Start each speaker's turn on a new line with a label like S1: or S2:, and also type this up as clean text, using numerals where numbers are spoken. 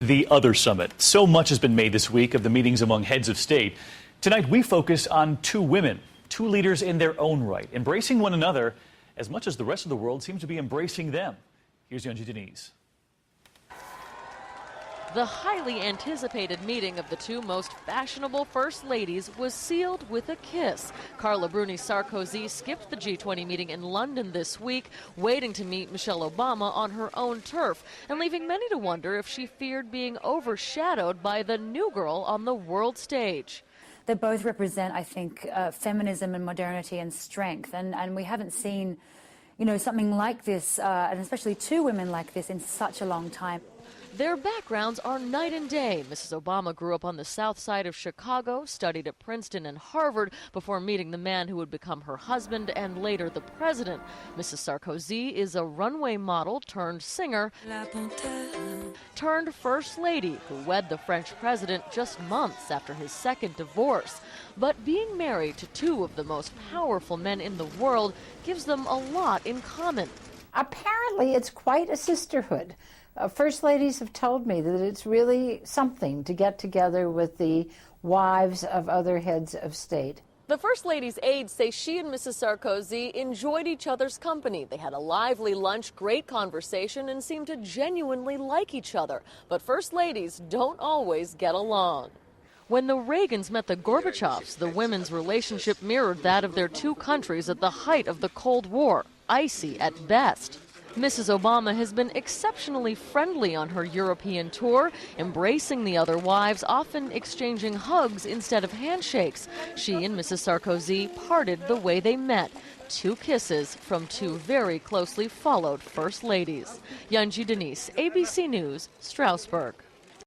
S1: The other summit. So much has been made this week of the meetings among heads of state. Tonight, we focus on two women, two leaders in their own right, embracing one another as much as the rest of the world seems to be embracing them. Here's Yunji Denise.
S2: The highly anticipated meeting of the two most fashionable first ladies was sealed with a kiss. Carla Bruni Sarkozy skipped the G20 meeting in London this week, waiting to meet Michelle Obama on her own turf, and leaving many to wonder if she feared being overshadowed by the new girl on the world stage.
S3: They both represent, I think, feminism and modernity and strength, and we haven't seen, something like this, and especially two women like this in such a long time.
S2: Their backgrounds are night and day. Mrs. Obama grew up on the south side of Chicago, studied at Princeton and Harvard before meeting the man who would become her husband and later the president. Mrs. Sarkozy is a runway model turned singer turned first lady who wed the French president just months after his second divorce. But being married to two of the most powerful men in the world gives them a lot in common.
S4: Apparently, it's quite a sisterhood. First ladies have told me that it's really something to get together with the wives of other heads of state.
S2: The First Lady's aides say she and Mrs. Sarkozy enjoyed each other's company. They had a lively lunch, great conversation, and seemed to genuinely like each other. But First Ladies don't always get along. When the Reagans met the Gorbachevs, the women's relationship mirrored that of their two countries at the height of the Cold War, icy at best. Mrs. Obama has been exceptionally friendly on her European tour, embracing the other wives, often exchanging hugs instead of handshakes. She and Mrs. Sarkozy parted the way they met. Two kisses from two very closely followed first ladies. Yunji Denise, ABC News, Strasbourg.